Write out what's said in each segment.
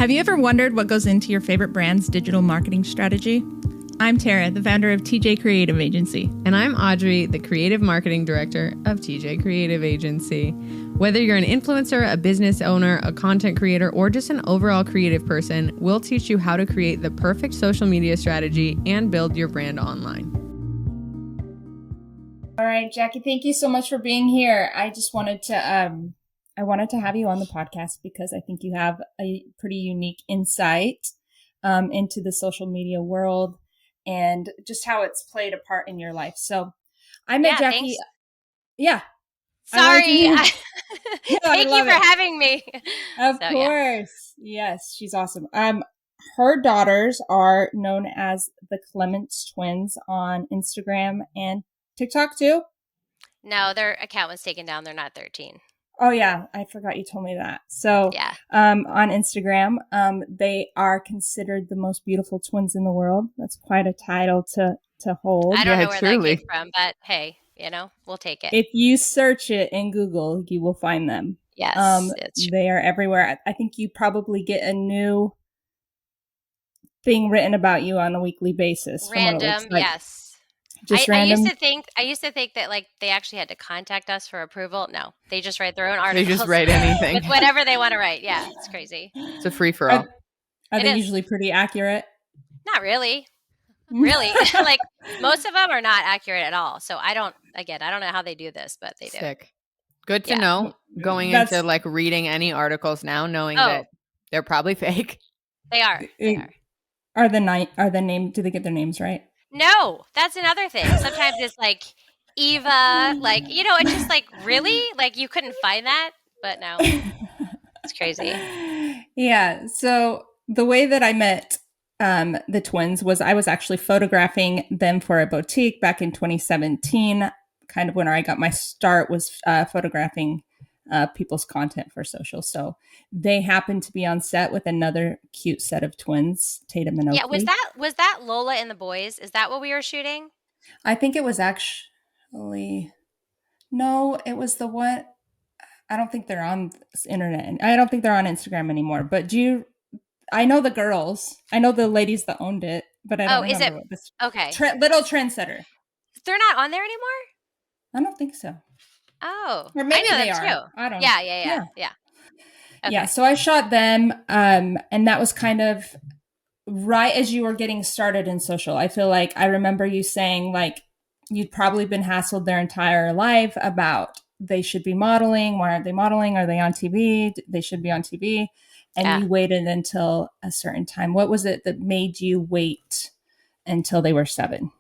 Have you ever wondered what goes into your favorite brand's digital marketing strategy? I'm Terrah, the founder of TJ Creative Agency. And I'm Audrey, the creative marketing director of TJ Creative Agency. Whether you're an influencer, a business owner, a content creator, or just an overall creative person, we'll teach you how to create the perfect social media strategy and build your brand online. All right, Jaqi, thank you so much for being here. I just wanted to have you on the podcast because I think you have a pretty unique insight into the social media world and just how it's played a part in your life. So I met Jaqi. Thanks. Yeah. Sorry. Thank you for having me. Of course. Yeah. Yes, she's awesome. Her daughters are known as the Clements twins on Instagram and TikTok too. No, their account was taken down. They're not 13. Oh yeah, I forgot you told me that. So, yeah. On Instagram, they are considered the most beautiful twins in the world. That's quite a title to hold. I don't know where that came from, but hey, we'll take it. If you search it in Google, you will find them. Yes, they are everywhere. I think you probably get a new thing written about you on a weekly basis. Random, yes. Just random. I used to think that like they actually had to contact us for approval. No, they just write their own articles. They just write anything. With whatever they want to write. Yeah, it's crazy. It's a free for all. Are they usually pretty accurate? Not really. Really. Like most of them are not accurate at all. So I don't know how they do this, but they do. Sick. Good to know going into like reading any articles now, knowing that they're probably fake. They are. Are the name? Do they get their names right? No, that's another thing. Sometimes it's like Eva, like, it's just like, really? Like you couldn't find that? But no, it's crazy. Yeah. So the way that I met the twins was I was actually photographing them for a boutique back in 2017. Kind of when I got my start was photographing people's content for social. So they happened to be on set with another cute set of twins, Tatum and Oakley. Yeah, was that Lola and the boys? Is that what we were shooting? I think it was actually, no, it was the one. I don't think they're on the internet. And I don't think they're on Instagram anymore. But I know the girls. I know the ladies that owned it, but I don't remember what this. Okay. Little Trendsetter. They're not on there anymore? I don't think so. Oh, or maybe I know they are. Too. I don't know. Yeah. Okay. Yeah. So I shot them, and that was kind of right as you were getting started in social. I feel like I remember you saying like you'd probably been hassled their entire life about they should be modeling. Why aren't they modeling? Are they on TV? They should be on TV. And you waited until a certain time. What was it that made you wait until they were 7?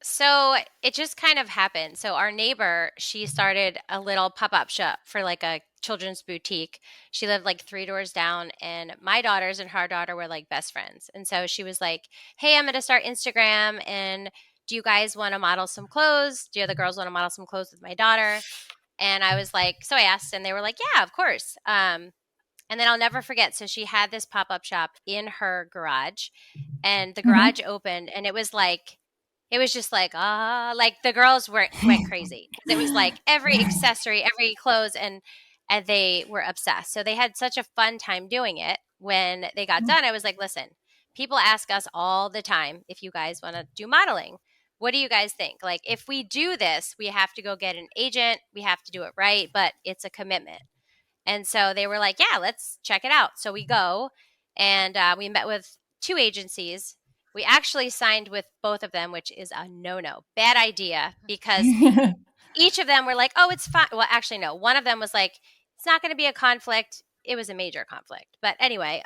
So it just kind of happened. So our neighbor, she started a little pop-up shop for like a children's boutique. She lived like 3 doors down, and my daughters and her daughter were like best friends. And so she was like, hey, I'm going to start Instagram, and do you guys want to model some clothes? Do the girls want to model some clothes with my daughter? And I was like, so I asked, and they were like, yeah, of course. And then I'll never forget. So she had this pop-up shop in her garage, and the garage opened, and it was just like, like the girls went crazy. It was like every accessory, every clothes, and they were obsessed. So they had such a fun time doing it. When they got done, I was like, listen, people ask us all the time if you guys want to do modeling. What do you guys think? Like, if we do this, we have to go get an agent. We have to do it right, but it's a commitment. And so they were like, yeah, let's check it out. So we go, and we met with 2 agencies. We actually signed with both of them, which is a no-no. Bad idea, because each of them were like, oh, it's fine. Well, actually, no. One of them was like, it's not going to be a conflict. It was a major conflict. But anyway,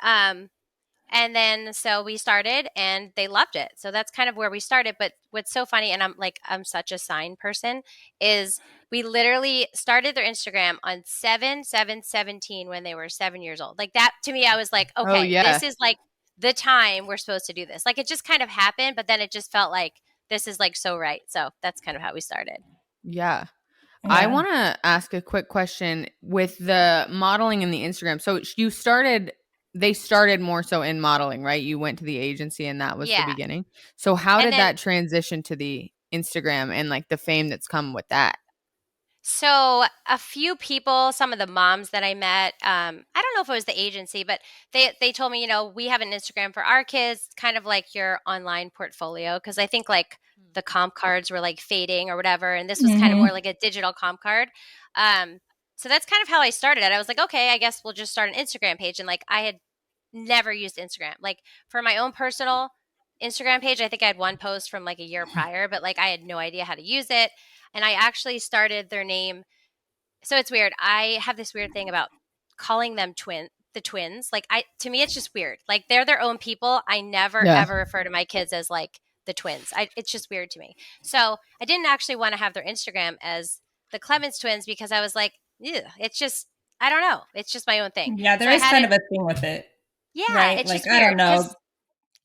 and then so we started, and they loved it. So that's kind of where we started. But what's so funny, and I'm such a sign person, is we literally started their Instagram on 7/7/17 when they were 7 years old. Like that, to me, I was like, okay, this is like the time we're supposed to do this. Like it just kind of happened, but then it just felt like this is like so right. So that's kind of how we started. Yeah. I want to ask a quick question with the modeling and the Instagram. So they started more so in modeling, right? You went to the agency and that was the beginning. So how did that transition to the Instagram and like the fame that's come with that? So a few people, some of the moms that I met, I don't know if it was the agency, but they told me, we have an Instagram for our kids, kind of like your online portfolio, because I think like the comp cards were like fading or whatever, and this was kind of more Mm-hmm. like a digital comp card. Um, so that's kind of how I started it. I was like, okay, I guess we'll just start an Instagram page, and like I had never used Instagram. Like for my own personal Instagram page, I think I had one post from like a year prior, but like I had no idea how to use it. And I actually started their name. So it's weird. I have this weird thing about calling them the twins. Like to me it's just weird. Like they're their own people. I never Yeah. ever refer to my kids as like the twins. It's just weird to me. So I didn't actually want to have their Instagram as the Clements twins because I was like, ew, it's just I don't know. It's just my own thing. Yeah, So there I is had kind it. of a thing with it, Yeah, right? it's Like, just I don't weird know. because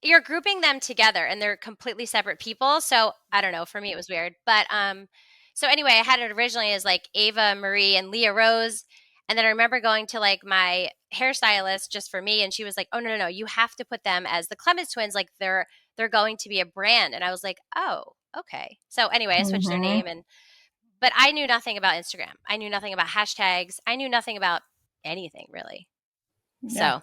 you're grouping them together and they're completely separate people. So I don't know. For me, it was weird. But so anyway, I had it originally as like Ava Marie and Leah Rose. And then I remember going to like my hairstylist just for me, and she was like, "Oh no, you have to put them as the Clemens twins. Like they're going to be a brand." And I was like, "Oh, okay." So anyway, I switched their Mm-hmm. name, and but I knew nothing about Instagram. I knew nothing about hashtags. I knew nothing about anything really. Yeah. So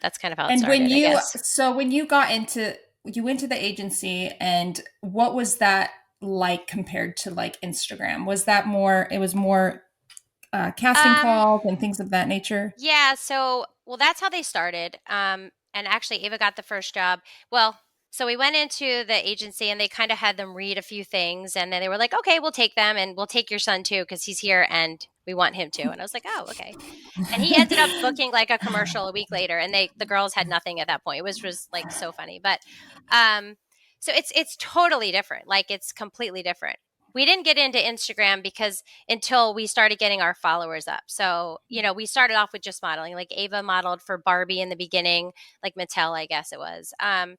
that's kind of how it And when started, I you guess. so when you went to the agency, and what was that like compared to like Instagram? Was that more, it was more casting Um, calls and things of that nature? Yeah, so well that's how they started. And actually Ava got the first job. Well, so we went into the agency and they kind of had them read a few things and then they were like, "Okay, we'll take them and we'll take your son too because he's here and we want him to." And I was like, "Oh, okay." And he ended up booking like a commercial a week later and the girls had nothing at that point. It was like so funny. But um so it's totally different. Like it's completely different. We didn't get into Instagram because until we started getting our followers up. So, we started off with just modeling. Like Ava modeled for Barbie in the beginning, like Mattel, I guess it was. And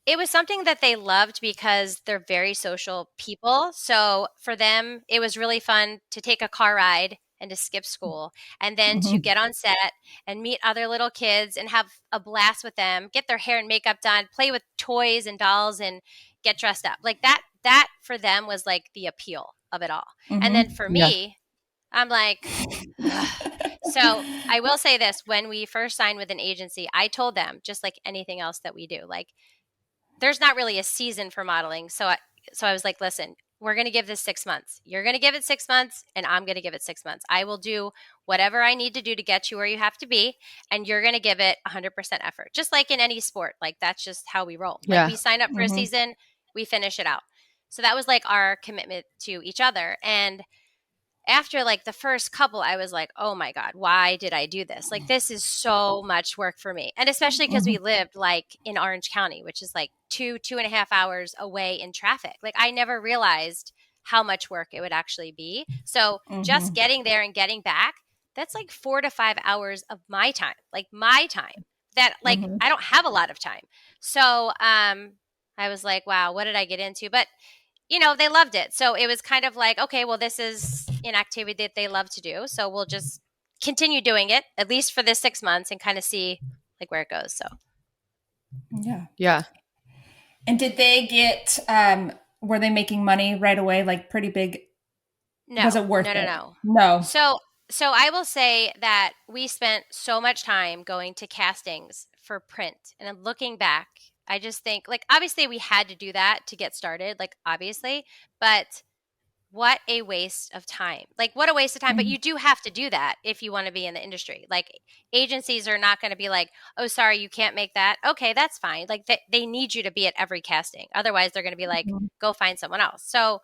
it was something that they loved because they're very social people. So for them, it was really fun to take a car ride and to skip school and then to Mhm. get on set and meet other little kids and have a blast with them, get their hair and makeup done, play with toys and dolls and get dressed up. Like that for them was like the appeal of it all. And then Mhm. for Yeah. me, I'm like, ugh. So I will say this, when we first signed with an agency, I told them just like anything else that we do, like there's not really a season for modeling. So I was like, listen, we're going to give this 6 months. You're going to give it 6 months, and I'm going to give it 6 months. I will do whatever I need to do to get you where you have to be, and you're going to give it 100% effort. Just like in any sport, like that's just how we roll. Like Yeah. we sign up for a Mhm. season, we finish it out. So that was like our commitment to each other. And after like the first couple, I was like, oh my God, why did I do this? Like, this is so much work for me. And especially because we Mhm. lived like in Orange County, which is like 2.5 hours away in traffic. Like, I never realized how much work it would actually be. So just Mhm. getting there and getting back, that's like 4 to 5 hours of my time, like my time that like Mhm. I don't have a lot of time. So I was like, wow, what did I get into? But they loved it. So it was kind of like, okay, well, this is an activity that they love to do. So we'll just continue doing it, at least for this 6 months, and kind of see like where it goes. So Yeah. Yeah. And did they get were they making money right away, like pretty big? Was no, it worth no, no, it? no. No. So I will say that we spent so much time going to castings for print. And then looking back, I just think like obviously we had to do that to get started, like obviously, but what a waste of time. Like, what a waste of time. But Mhm. you do have to do that if you want to be in the industry. Like, agencies are not going to be like, oh, sorry, you can't make that. Okay, that's fine. Like, they need you to be at every casting. Otherwise, they're going to be like, Mhm. go find someone else. So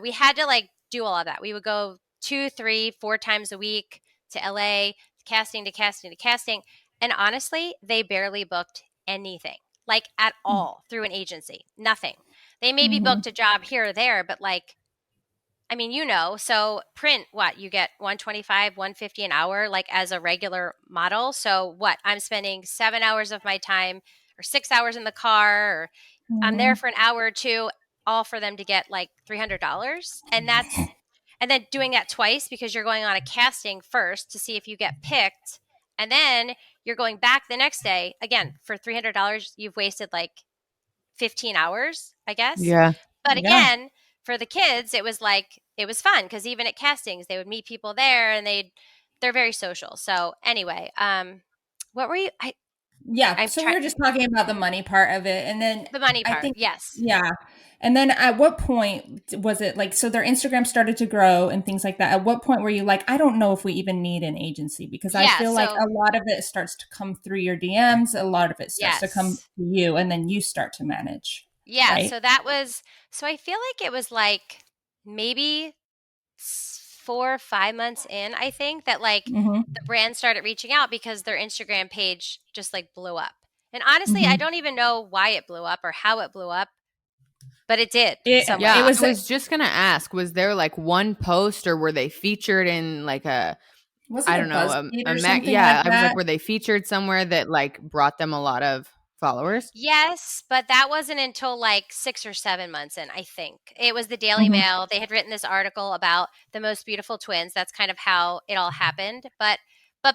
we had to like do all of that. We would go 2, 3, 4 times a week to LA, casting to casting to casting. And honestly, they barely booked anything, like at all through an agency. Nothing. They maybe booked Mhm. a job here or there, but like, I mean, so print, what you get 125, 150 an hour, like as a regular model. So what I'm spending 7 hours of my time or 6 hours in the car, or I'm there Mhm. for an hour or two, all for them to get like $300. And then doing that twice because you're going on a casting first to see if you get picked. And then you're going back the next day again for $300. You've wasted like 15 hours, I guess. Yeah. But Yeah. again, for the kids, it was like it was fun because even at castings, they would meet people there, and they're very social. So anyway, what were you? Yeah. I'm So we trying were just talking about the money part of it. And then the money I part. think, Yes, yeah. And then at what point was it like, so their Instagram started to grow and things like that? At what point were you like, I don't know if we even need an agency? Because I yeah. feel like So a lot of it starts to come through your DMs, a lot of it starts to come to yes, you, and then you start to manage, yeah. right? So that was. So I feel like it was like maybe 4 or 5 months in, I think, that like Mm-hmm. the brand started reaching out because their Instagram page just like blew up. And honestly, I Mm-hmm. don't even know why it blew up or how it blew up, but it did It Yeah, somewhere. I was, was just gonna ask, was there like one post or were they featured in like a was it I a don't know, BuzzFeed or something like yeah, I was like, that? were they featured somewhere that like brought them a lot of followers? Yes, but that wasn't until like 6 or 7 months in, I think. It was the Daily Mm-hmm. Mail. They had written this article about the most beautiful twins. That's kind of how it all happened. But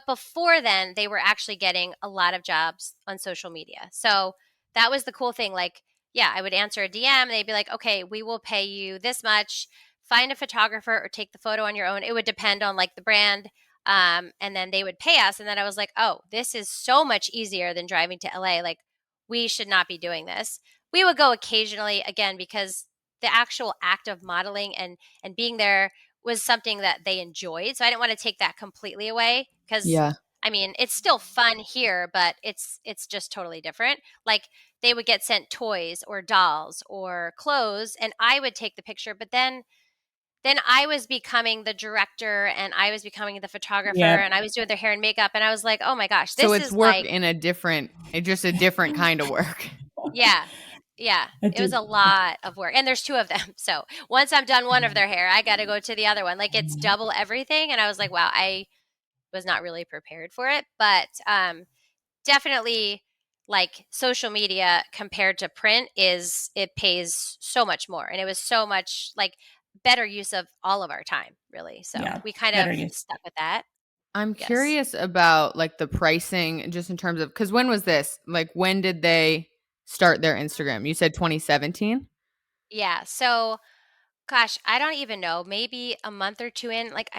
before then, they were actually getting a lot of jobs on social media. So that was the cool thing. Like, yeah, I would answer a DM and they'd be like, okay, we will pay you this much. Find a photographer or take the photo on your own. It would depend on like the brand. And then they would pay us. And then I was like, oh, this is so much easier than driving to LA. Like, we should not be doing this. We would go occasionally again because the actual act of modeling and being there was something that they enjoyed. So I didn't want to take that completely away because Yeah. I mean, it's still fun here, but it's just totally different. Like they would get sent toys or dolls or clothes and I would take the picture, but then I was becoming the director and I was becoming the photographer Yep. and I was doing their hair and makeup and I was like, "Oh my gosh, So this it's is work like in a different just a different kind of work. yeah. Yeah. It It was did. a lot of work. And there's two of them. So once I'm done one of their hair, I got to go to the other one. Like it's double everything. And I was like, wow, I was not really prepared for it. But definitely like social media compared to print it pays so much more. And it was so much like better use of all of our time, really. So Yeah. we kind Better of use. stuck with that. I'm Yes. curious about like the pricing just in terms of because when was this? Like when did they start their Instagram? You said 2017? Yeah. So gosh, I don't even know. Maybe a month or two in. Like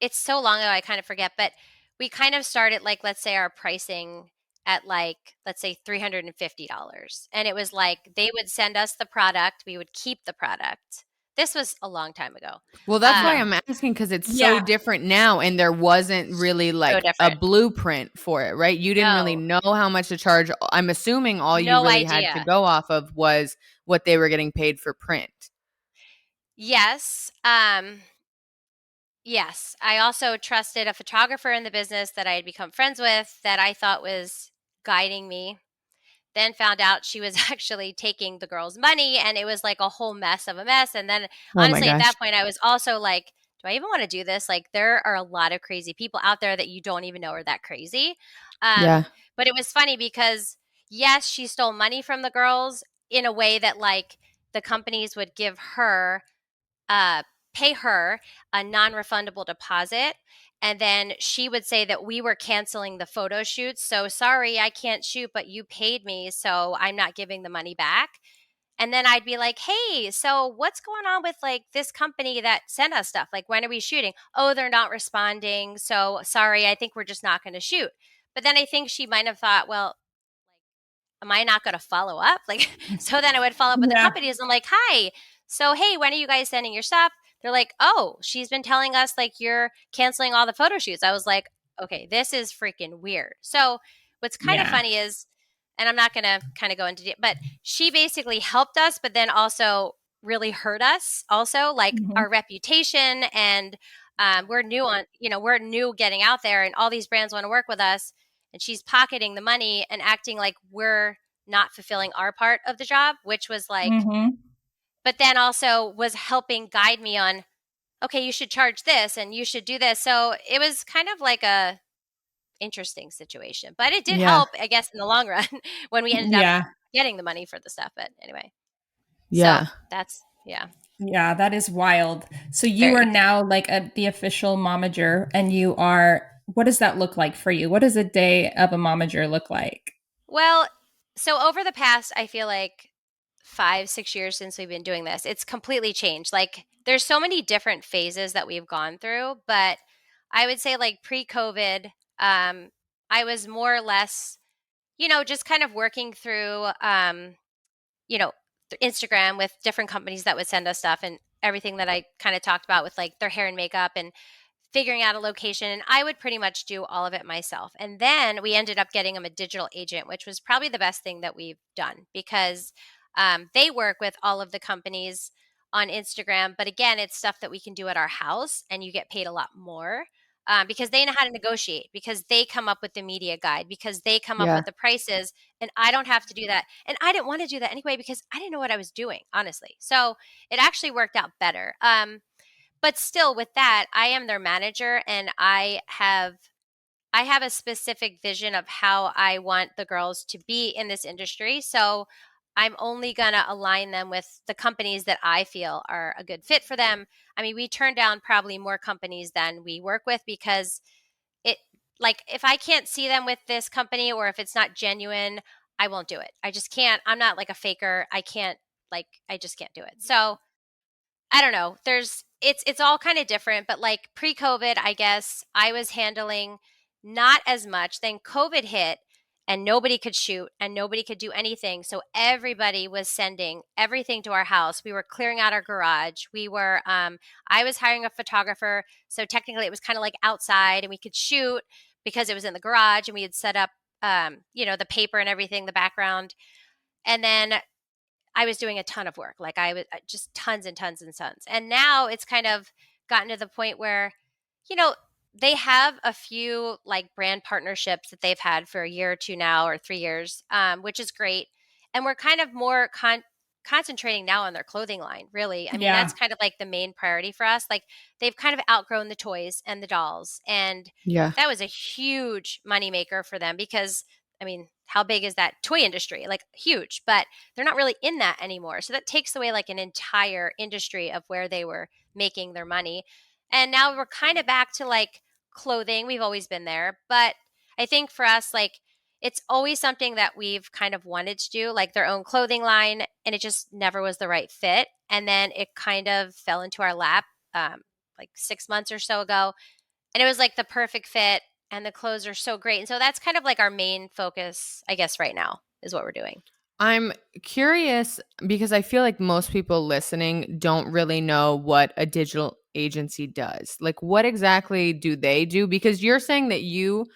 it's so long ago I kind of forget, but we kind of started like let's say our pricing at like let's say $350. And it was like they would send us the product, we would keep the product. This was a long time ago. Well, that's why Yeah. Um I'm asking because it's so Yeah. different now and there wasn't really so like a different. blueprint for it, right? You didn't really No. know how much to charge. I'm assuming all you No really had to idea. go off of was what they were getting paid for print. Yes. Yes. I also trusted a photographer in the business that I had become friends with that I thought was guiding me. Then found out she was actually taking the girl's money and it was like a whole mess of a mess. And then Oh my honestly, at gosh. that point, I was also like, do I even want to do this? Like, there are a lot of crazy people out there that you don't even know are that crazy. Yeah. But it was funny because, yes, she stole money from the girls in a way that, like, the companies would give her uh, pay her a non-refundable deposit and then she would say that we were canceling the photo shoots, so sorry I can't shoot but you paid me so I'm not giving the money back. And then I'd be like, hey, so what's going on with like this company that sent us stuff, like when are we shooting? Oh, they're not responding, so sorry, I think we're just not going to shoot. But then I think she might have thought, well, am I not going to follow up? Like, so then I would follow up with the Yeah. companies. I'm like, hi. So, hey, when are you guys sending your stuff? They're like, oh, she's been telling us like you're canceling all the photo shoots. I was like, okay, this is freaking weird. So, what's kind of Yeah. funny is, and I'm not going to kind of go into it, but she basically helped us, but then also really hurt us, also like Hmm. our reputation. And we're new on, we're new getting out there, and all these brands want to work with us and she's pocketing the money and acting like we're not fulfilling our part of the job, which was like, Hmm. but then also was helping guide me on, okay, you should charge this and you should do this. So it was kind of like a interesting situation, but it did Yeah. help, I guess, in the long run when we ended up Yeah. getting the money for the stuff. But anyway, so Yeah. that's, yeah, Yeah. That is wild. So you are very. now like the official momager, and you are, what does that look like for you? What does a day of a momager look like? Well, so over the past, I feel like 5, 6 years since we've been doing this. It's completely changed. Like there's so many different phases that we've gone through, but I would say like pre-COVID, I was more or less, just kind of working through, you know, Instagram with different companies that would send us stuff and everything that I kind of talked about with like their hair and makeup and figuring out a location. And I would pretty much do all of it myself. And then we ended up getting them a digital agent, which was probably the best thing that we've done because they work with all of the companies on Instagram. But again, it's stuff that we can do at our house and you get paid a lot more. Because they know how to negotiate, because they come up with the media guide, because they come up Yeah. with the prices, and I don't have to do that. And I didn't want to do that anyway because I didn't know what I was doing, honestly. So it actually worked out better. But still, with that, I am their manager, and I have a specific vision of how I want the girls to be in this industry. So I'm only going to align them with the companies that I feel are a good fit for them. I mean, we turn down probably more companies than we work with because it, like, if I can't see them with this company or if it's not genuine, I won't do it. I just can't. I'm not like a faker. I can't, like, I just can't do it. So I don't know. It's all kind of different, but like pre-COVID, I guess I was handling not as much. Then COVID hit and nobody could shoot and nobody could do anything. So everybody was sending everything to our house. We were clearing out our garage. I was hiring a photographer. So technically it was kind of like outside and we could shoot because it was in the garage and we had set up, the paper and everything, the background. And then I was doing a ton of work. Like I was just tons and tons and tons. And now it's kind of gotten to the point where, you know, they have a few like brand partnerships that they've had for a year or two now or 3 years, which is great. And we're kind of more concentrating now on their clothing line, really. I mean, Yeah. that's kind of like the main priority for us. Like they've kind of outgrown the toys and the dolls. And Yeah. that was a huge moneymaker for them because, I mean, how big is that toy industry? Like huge, but they're not really in that anymore. So that takes away like an entire industry of where they were making their money. And now we're kind of back to like clothing. We've always been there, but I think for us, like it's always something that we've kind of wanted to do, like their own clothing line, and it just never was the right fit. And then it kind of fell into our lap like 6 months or so ago, and it was like the perfect fit. And the clothes are so great. And so that's kind of like our main focus, I guess, right now is what we're doing. I'm curious because I feel like most people listening don't really know what a digital agency does. Like, what exactly do they do? Because you're saying that you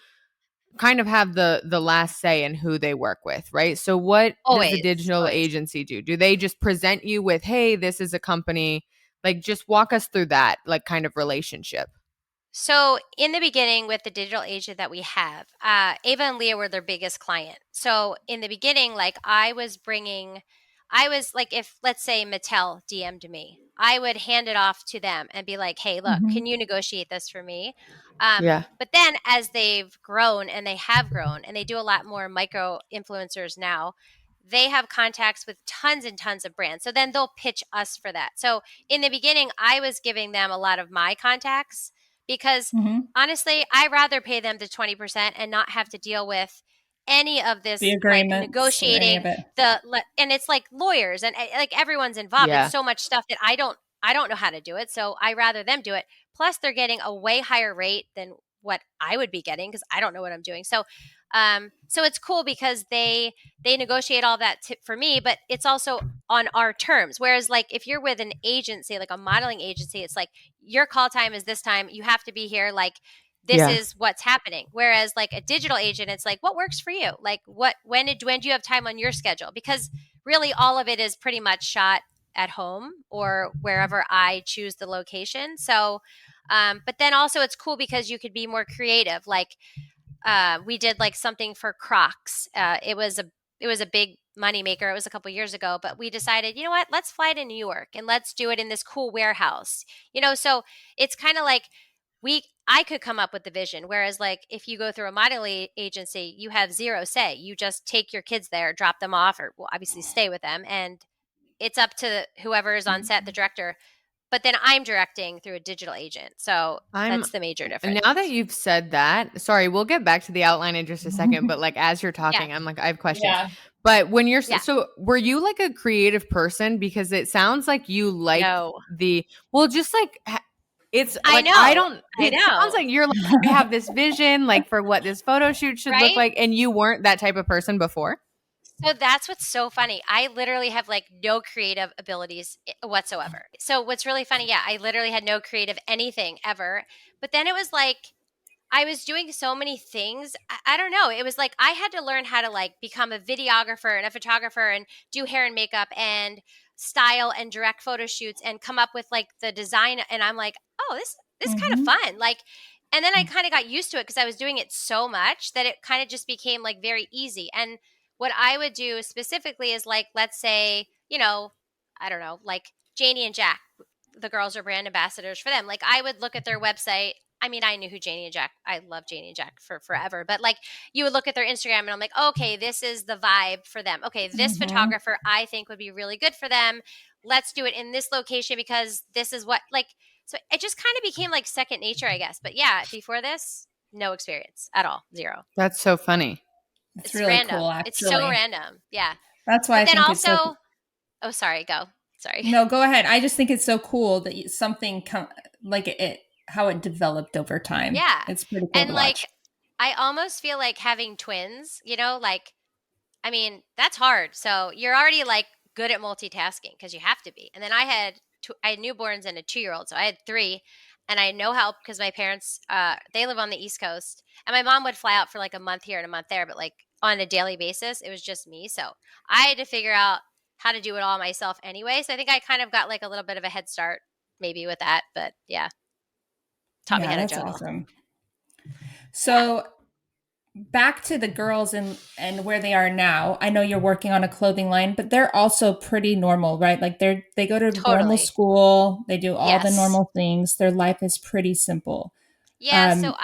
kind of have the last say in who they work with, right? So what does a Always, digital always. agency do? Do they just present you with, hey, this is a company? Like, just walk us through that, like, kind of relationship. So in the beginning with the digital agent that we have, Ava and Leah were their biggest client. So in the beginning, like I was like, if let's say Mattel DM'd me, I would hand it off to them and be like, hey, look, Mm-hmm. can you negotiate this for me? Yeah. But then as they've grown and they have grown and they do a lot more micro influencers now, they have contacts with tons and tons of brands. So then they'll pitch us for that. So in the beginning, I was giving them a lot of my contacts because Mm-hmm. honestly, I'd rather pay them the 20% and not have to deal with any of The this like agreements or any negotiating of it. and it's like lawyers and like everyone's involved. It's Yeah. so much stuff that I don't know how to do it. So I rather them do it. Plus they're getting a way higher rate than what I would be getting because I don't know what I'm doing. So it's cool because they negotiate all that for me, but it's also on our terms. Whereas like if you're with an agency, like a modeling agency, it's like your call time is this time. You have to be here. Like this Yeah. is what's happening. Whereas like a digital agent, it's like what works for you. Like when do you have time on your schedule? Because really all of it is pretty much shot at home or wherever I choose the location. So, but then also it's cool because you could be more creative. Like we did like something for Crocs. It was a big money maker. It was a couple years ago, but we decided, you know what? Let's fly to New York and let's do it in this cool warehouse. So it's kind of like I could come up with the vision. Whereas like if you go through a modeling agency, you have zero say. You just take your kids there, drop them off, or well, obviously stay with them, and it's up to whoever is on set, the director. but then I'm directing through a digital agent. So I'm that's the major difference. now that you've said that, sorry, we'll get back to the outline in just a second, but like as you're Yeah. talking, I'm like, I have questions. Yeah. But when you're Yeah. so were you like a creative person? Because it sounds like you like No. well, just like it's I like I know. don't I it sounds know. like you're like I have this vision like for what this photo shoot should look Right? like, and you weren't that type of person before. So that's what's so funny. I literally have like no creative abilities whatsoever. So what's really funny, yeah, I literally had no creative anything ever. But then it was like I was doing so many things. I don't know. It was like I had to learn how to like become a videographer and a photographer and do hair and makeup and style and direct photo shoots and come up with like the design. And I'm like, oh, this is kind of Mhm. fun. Like, and then I kind of got used to it because I was doing it so much that it kind of just became like very easy. And what I would do specifically is like, let's say, I don't know, like Janie and Jack, the girls are brand ambassadors for them. Like I would look at their website. I mean, I knew who Janie and Jack. I love Janie and Jack for forever. But like, you would look at their Instagram, and I'm like, okay, this is the vibe for them. Okay, this Mhm. photographer I think would be really good for them. Let's do it in this location because this is what like. So it just kind of became like second nature, I guess. But yeah, before this, no experience at all, zero. That's so funny. It's It's really cool, random. It's so actually. random. Yeah. That's why But I then think it's so. also, oh, sorry, go. Sorry. No, go ahead. I just think it's so cool that like how it developed over time. Yeah. It's pretty cool And to like, watch. I almost feel like having twins, like, I mean, that's hard. So you're already like good at multitasking because you have to be. And then I had newborns and a 2-year-old, so I had three, and I know help because my parents they live on the East Coast, and my mom would fly out for like a month here and a month there, but like on a daily basis, it was just me. So I had to figure out how to do it all myself anyway. So I think I kind of got like a little bit of a head start maybe with that, but yeah, taught me Yeah, how to that's juggle. awesome. Yeah, So back to the girls and where they are now. I know you're working on a clothing line, but they're also pretty normal, right? Like they go to normal totally. school, they do all the Yes. normal things. Their life is pretty simple. Yeah, so Um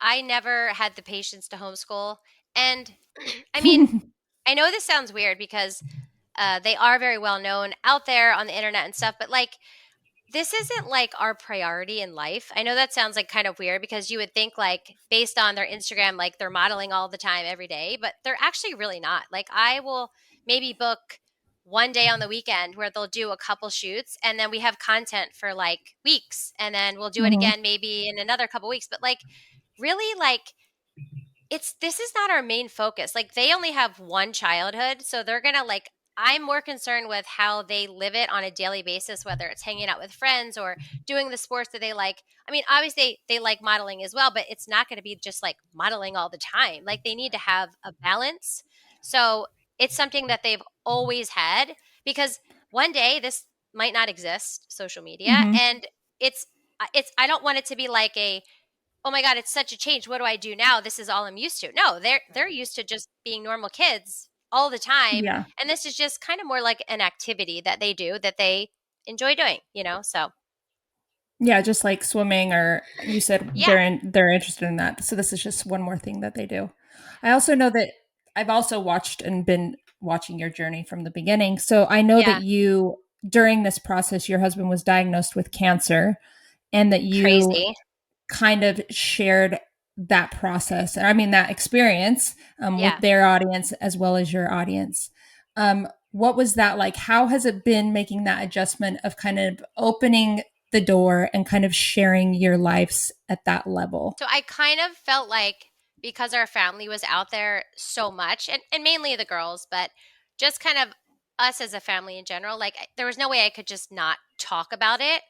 I never had the patience to homeschool. And I mean, I know this sounds weird because they are very well known out there on the internet and stuff, but like this isn't like our priority in life. I know that sounds like kind of weird because you would think like based on their Instagram, like they're modeling all the time every day, but they're actually really not. Like I will maybe book one day on the weekend where they'll do a couple shoots and then we have content for like weeks and then we'll do it mhm. again maybe in another couple weeks. But like really like this is not our main focus. Like they only have one childhood, so they're going to like I'm more concerned with how they live it on a daily basis, whether it's hanging out with friends or doing the sports that they like. I mean, obviously they like modeling as well, but it's not going to be just like modeling all the time. Like they need to have a balance. So it's something that they've always had because one day this might not exist, social media, Mhm. and it's I don't want it to be like a oh my god, it's such a change. What do I do now? This is all I'm used to. No, they're used to just being normal kids all the time, Yeah. and this is just kind of more like an activity that they do that they enjoy doing. So, Yeah, just like swimming, or you said yeah. they're interested in that. So this is just one more thing that they do. I also know that I've also watched and been watching your journey from the beginning. So I know that Yeah. you during this process your husband was diagnosed with cancer and that you Crazy. kind of shared that process, I mean that experience with Yeah. their audience as well as your audience. What was that like? How has it been making that adjustment of kind of opening the door and kind of sharing your lives at that level? So I kind of felt like because our family was out there so much, and mainly the girls, but just kind of us as a family in general, like there was no way I could just not talk about it.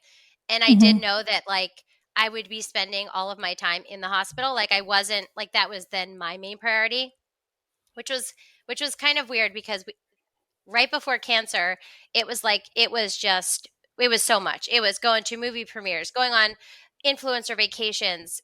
And I did Hmm. know that like I would be spending all of my time in the hospital. Like I wasn't like that was then my main priority, which was kind of weird because right before cancer, it was like it was so much. It was going to movie premieres, going on influencer vacations,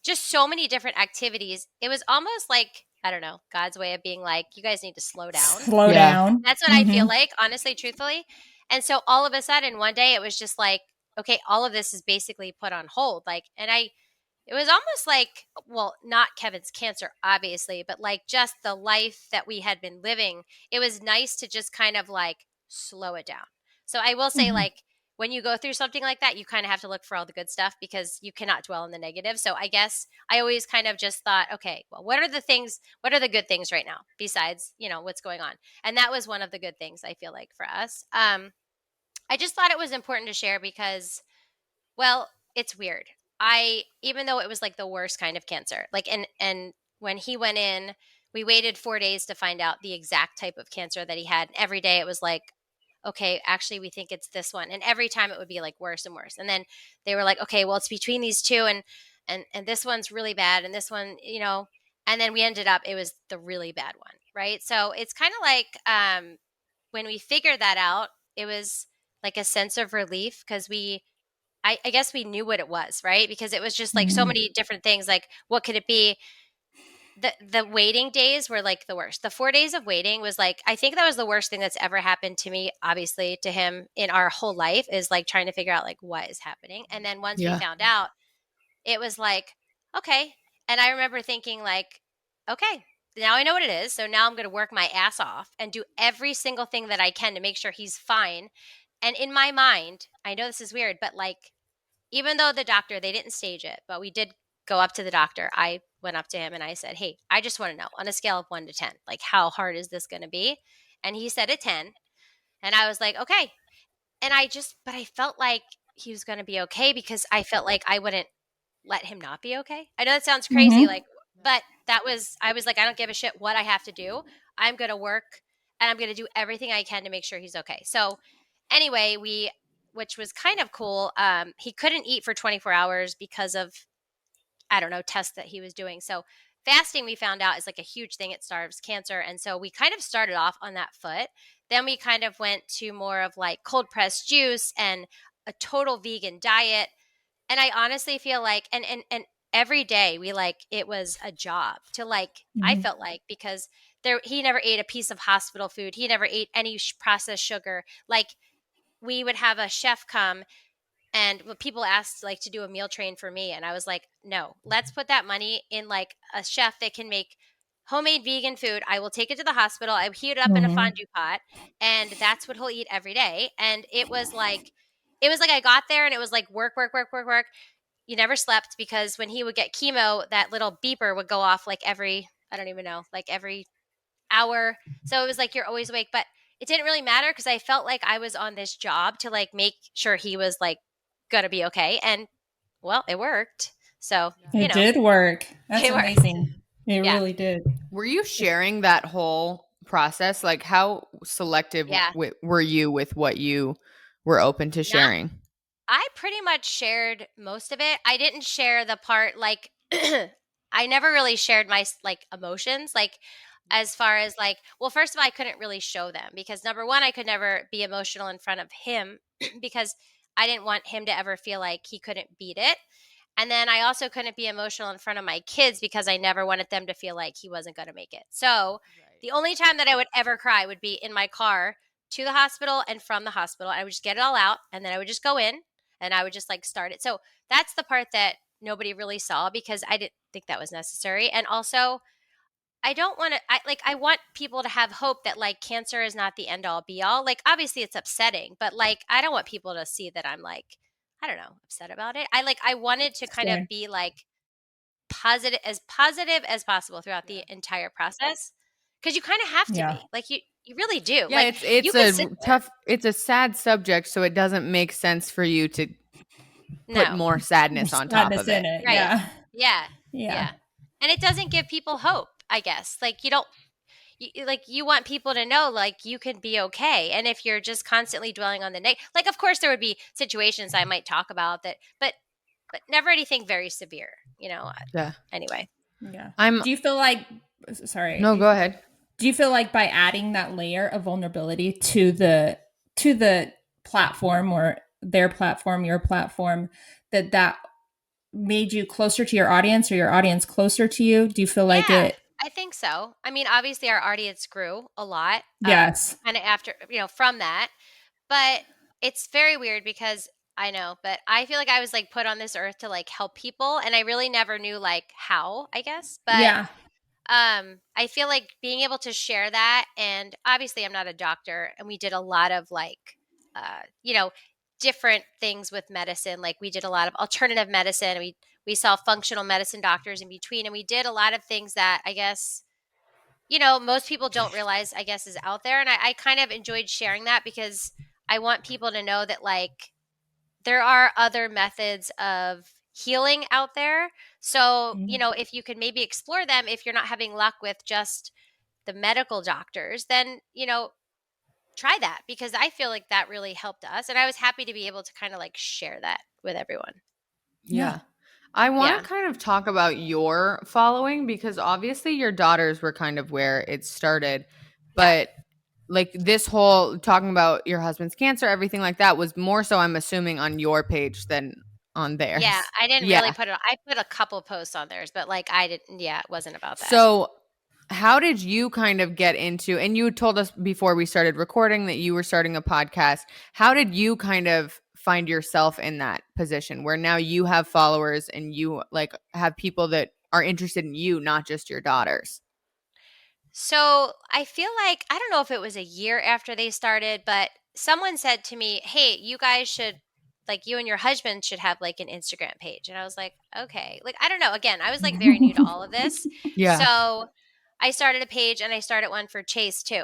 just so many different activities. It was almost like I don't know God's way of being like, you guys need to slow down. Slow Yeah. down. That's what I Hmm. feel like, honestly, truthfully. And so all of a sudden, one day, it was just like, okay, all of this is basically put on hold. Like, and it was almost like, well, not Kevin's cancer, obviously, but like just the life that we had been living. It was nice to just kind of like slow it down. So I will say, Hmm. like, when you go through something like that, you kind of have to look for all the good stuff because you cannot dwell on the negative. So I guess I always kind of just thought, okay, well, what are the good things right now besides, what's going on? And that was one of the good things I feel like for us. I just thought it was important to share because, well, it's weird. Even though it was like the worst kind of cancer, like, and when he went in, we waited 4 days to find out the exact type of cancer that he had. And every day it was like, okay, actually, we think it's this one. And every time it would be like worse and worse. And then they were like, okay, well, it's between these two, and this one's really bad, and this one, and then we ended up, it was the really bad one, right? So it's kind of like, when we figured that out, it was like a sense of relief because I guess we knew what it was, right? Because it was just like so Mhm. many different things. Like, what could it be? The waiting days were like the worst. The 4 days of waiting was like, I think that was the worst thing that's ever happened to me, obviously to him in our whole life, is like trying to figure out like what is happening. And then once we Yeah. found out, it was like, okay. And I remember thinking like, okay, now I know what it is. So now I'm going to work my ass off and do every single thing that I can to make sure he's fine. And in my mind, I know this is weird, but like, even though the doctor, they didn't stage it, but we did go up to the doctor. I went up to him and I said, hey, I just want to know on a scale of 1 to 10, like, how hard is this going to be? And he said a 10. And I was like, okay. And but I felt like he was going to be okay because I felt like I wouldn't let him not be okay. I know that sounds crazy, Mhm. like, but I was like, I don't give a shit what I have to do. I'm going to work and I'm going to do everything I can to make sure he's okay. So anyway, which was kind of cool. He couldn't eat for 24 hours because of, I don't know, tests that he was doing. So fasting, we found out, is like a huge thing. It starves cancer. And so we kind of started off on that foot. Then we kind of went to more of like cold pressed juice and a total vegan diet. And I honestly feel like, and every day we like, it was a job to like, I Mhm. felt like, because he never ate a piece of hospital food. He never ate any processed sugar. Like, we would have a chef come, and people asked like to do a meal train for me, and I was like, no, let's put that money in like a chef that can make homemade vegan food. I will take it to the hospital. I heat it up in a Mhm. fondue pot, and that's what he'll eat every day. And it was like I got there and it was like work, work, work, work, work. You never slept because when he would get chemo, that little beeper would go off like every, I don't even know, like every hour. So it was like you're always awake, but it didn't really matter because I felt like I was on this job to like make sure he was like gonna be okay. And well, it worked. So, It did work. That's it worked. amazing. It Yeah. really did. Were you sharing that whole process? Like, how selective Yeah. were you with what you were open to Not sharing? I pretty much shared most of it. I didn't share the part like I never really shared my like emotions, like as far as like, well, first of all, I couldn't really show them because number one, I could never be emotional in front of him because I didn't want him to ever feel like he couldn't beat it. And then I also couldn't be emotional in front of my kids because I never wanted them to feel like he wasn't going to make it. So the only time that I would ever cry would be in my car to the hospital and from the hospital. I would just get it all out and then I would just go in and I would just like start it. So that's the part that nobody really saw because I didn't think that was necessary. And also, I don't want to, I want people to have hope that like cancer is not the end all be all. Like, obviously it's upsetting, but like, I don't want people to see that I'm like, I don't know, upset about it. I wanted to kind Sure. of be like positive as possible throughout the entire process. Cause you kind of have to Yeah. be like, you really do. Yeah, Like, it's you could sit a there. tough, it's a sad subject, so it doesn't make sense for you to put No. more sadness There's on top sadness of in it. it. Right. Yeah. Yeah. Yeah. Yeah. And it doesn't give people hope, I guess. Like, you don't, like, you want people to know like you can be okay. And if you're just constantly dwelling on the negative, like, of course there would be situations I might talk about that, but never anything very severe. Yeah. Anyway. Yeah. I'm Do you feel like No, sorry, go ahead. do you feel like by adding that layer of vulnerability to the platform or their platform, your platform, that made you closer to your audience or your audience closer to you? Do you feel like Yeah, it? I think so. I mean, obviously our audience grew a lot, Yes. kind of after, from that. But it's very weird because I know, but I feel like I was like put on this earth to like help people, and I really never knew like how, I guess. But Yeah. I feel like being able to share that, and obviously I'm not a doctor, and we did a lot of like, uh, you know, different things with medicine. Like we did a lot of alternative medicine. We saw functional medicine doctors in between, and we did a lot of things that I guess, most people don't realize, I guess, is out there. And I kind of enjoyed sharing that because I want people to know that like there are other methods of healing out there. So, if you could maybe explore them, if you're not having luck with just the medical doctors, then, try that, because I feel like that really helped us. And I was happy to be able to kind of like share that with everyone. Yeah. I want Yeah. to kind of talk about your following, because obviously your daughters were kind of where it started. Yeah. But like this whole talking about your husband's cancer, everything like that was more so, I'm assuming, on your page than on Yeah. theirs. I didn't really Yeah. put it, I put a couple posts on theirs, but like I didn't, yeah, it wasn't about that. So how did you kind of get into, and you told us before we started recording that you were starting a podcast. How did you kind of find yourself in that position where now you have followers and you like have people that are interested in you, not just your daughters? So I feel like, I don't know if it was a year after they started, but someone said to me, "Hey, you guys should, like, you and your husband should have like an Instagram page." And I was like, okay. Like, I don't know. Again, I was like very new to all of this. Yeah. So I started a page and I started one for Chase too.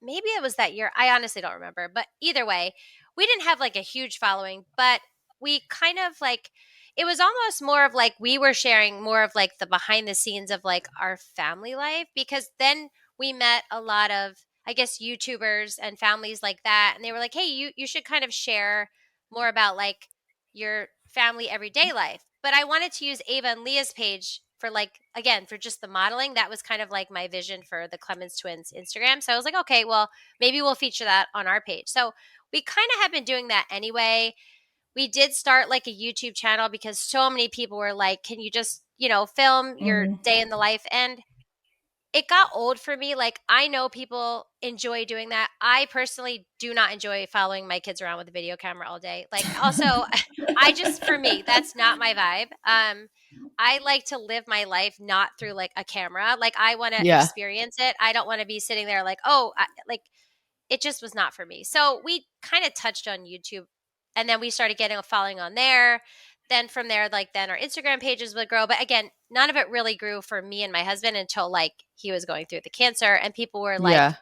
Maybe it was that year. I honestly don't remember. But either way, we didn't have like a huge following, but we kind of like, it was almost more of like we were sharing more of like the behind the scenes of like our family life, because then we met a lot of, I guess, YouTubers and families like that, and they were like, "Hey, you should kind of share more about like your family everyday life." But I wanted to use Ava and Leah's page for like, again, for just the modeling. That was kind of like my vision for the Clements twins Instagram. So I was like, okay, well, maybe we'll feature that on our page. So we kind of have been doing that anyway. We did start like a YouTube channel because so many people were like, "Can you just, film your day in the life?" And it got old for me. Like, I know people enjoy doing that. I personally do not enjoy following my kids around with a video camera all day. Like, also, I just, for me, that's not my vibe. I like to live my life not through like a camera. Like, I want to Yeah. experience it. I don't want to be sitting there like, oh, like, it just was not for me. So we kind of touched on YouTube, and then we started getting a following on there. Then from there, like, then our Instagram pages would grow. But again, none of it really grew for me and my husband until like he was going through the cancer, and people were like,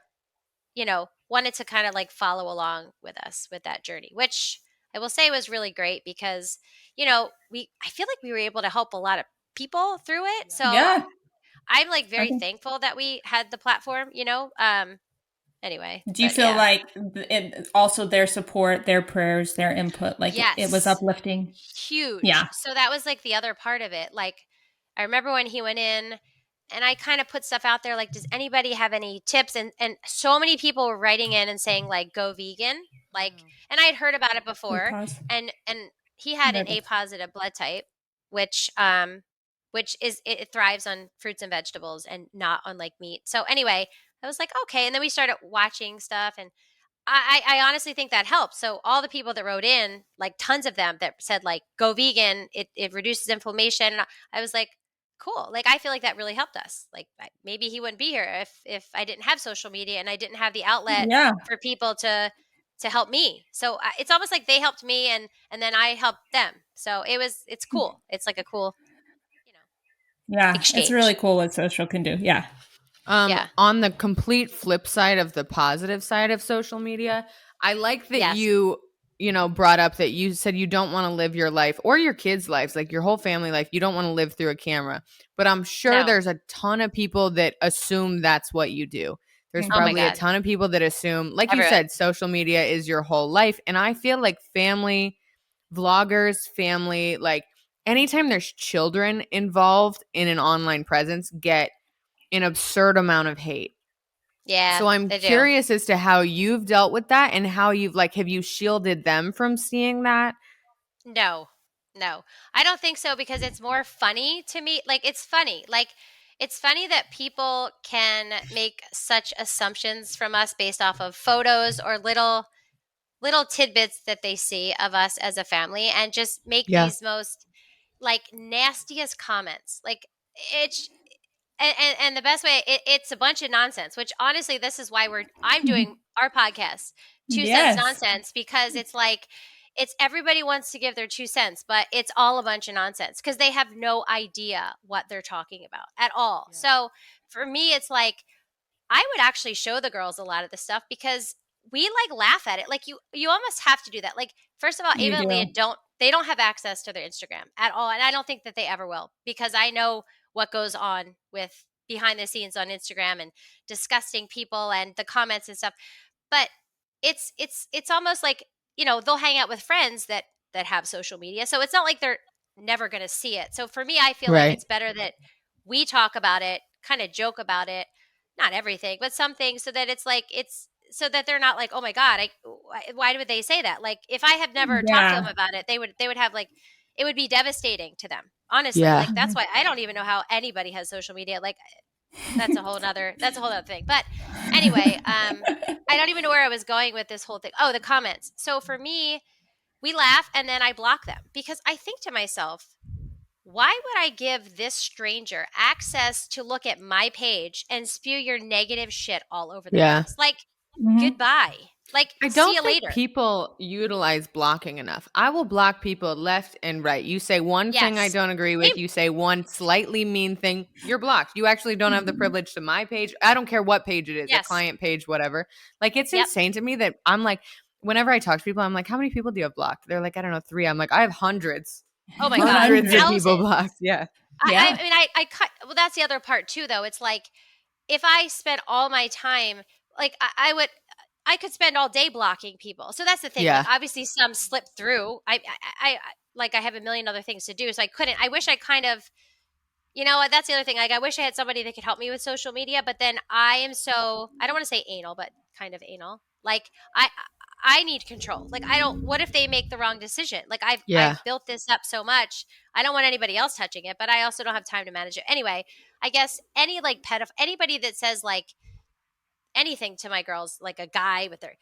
Yeah. wanted to kind of like follow along with us with that journey, which I will say was really great because, I feel like we were able to help a lot of people through it. So Yeah. I'm like very Okay. thankful that we had the platform, anyway, Do you but feel yeah. like also their support, their prayers, their input, like it was Yes. uplifting? Huge. Yeah. So that was like the other part of it. Like, I remember when he went in and I kind of put stuff out there like, does anybody have any tips? And so many people were writing in and saying like, go vegan. Like, and I had heard about it Wait, before, pause. and he had There an it A is. positive blood type, which is, it thrives on fruits and vegetables and not on like meat. So anyway, I was like, okay. And then we started watching stuff, and I honestly think that helps. So all the people that wrote in, like tons of them that said like, go vegan, it reduces inflammation. And I was like, cool. Like, I feel like that really helped us. Like, maybe he wouldn't be here if I didn't have social media and I didn't have the outlet Yeah. for people to help me. So it's almost like they helped me, and then I helped them. So it's cool. It's like a cool, you know, Yeah. It's really exchange. cool what social can do. Yeah. Yeah. On the complete flip side of the positive side of social media, I like that Yes. you brought up that you said you don't want to live your life or your kids' lives, like your whole family life. You don't want to live through a camera. But I'm sure No. there's a ton of people that assume that's what you do. There's Oh my probably a God. ton of people that assume, like you Everyone. said, social media is your whole life. And I feel like family vloggers, family, like anytime there's children involved in an online presence, get an absurd amount of hate. Yeah, So I'm they do. curious as to how you've dealt with that and how you've like, have you shielded them from seeing that? No, no, I don't think so, because it's more funny to me. Like, it's funny. Like, it's funny that people can make such assumptions from us based off of photos or little tidbits that they see of us as a family, and just make Yeah. these most like nastiest comments. Like, it's and the best way, it's a bunch of nonsense. Which honestly, this is why I'm doing our podcast, 2 cents Yes. nonsense, because it's like, it's everybody wants to give their 2 cents, but it's all a bunch of nonsense because they have no idea what they're talking about at all. Yeah. So for me, it's like I would actually show the girls a lot of this stuff because we like laugh at it. Like you almost have to do that. Like first of all, You Ava and Leah do. don't have access to their Instagram at all, and I don't think that they ever will because I know what goes on with behind the scenes on Instagram and disgusting people and the comments and stuff. But it's almost like, they'll hang out with friends that have social media. So it's not like they're never going to see it. So for me, I feel like Right. it's better that we talk about it, kind of joke about it, not everything, but some things, so that it's like it's so that they're not like, "Oh my god, why would they say that?" Like if I had never talked to them Yeah. about it, they would have like it would be devastating to them. Honestly, Yeah. like that's why I don't even know how anybody has social media. Like that's a whole other thing. But anyway, I don't even know where I was going with this whole thing. Oh, the comments. So for me, we laugh and then I block them because I think to myself, why would I give this stranger access to look at my page and spew your negative shit all over their Yeah. face? Like, Mhm. goodbye. Like, I see don't you think later. people utilize blocking enough. I will block people left and right. You say one thing I Yes. don't agree Hey, with, you say one slightly mean thing, you're blocked. You actually don't have the privilege to my page. I don't care what page it is, a yes. client page, whatever. Like it's Yep. insane to me that I'm like, whenever I talk to people, I'm like, how many people do you have blocked? They're like, I don't know, 3. I'm like, I have hundreds. Oh my God. Hundreds of people Hundreds. blocked. Thousands. Yeah. I Yeah. mean, I cut. Well, that's the other part too, though. It's like, if I spent all my time, like I could spend all day blocking people. So that's the thing. Like Yeah. obviously some slip through. Like I have a million other things to do, so I couldn't. I wish I kind of, that's the other thing. Like I wish I had somebody that could help me with social media, but then I don't want to say anal, but kind of anal. Like I need control. Like I don't. What if they make the wrong decision? Like Yeah. I've built this up so much. I don't want anybody else touching it, but I also don't have time to manage it. Anyway, I guess any like anybody that says like anything to my girls, like a guy with their,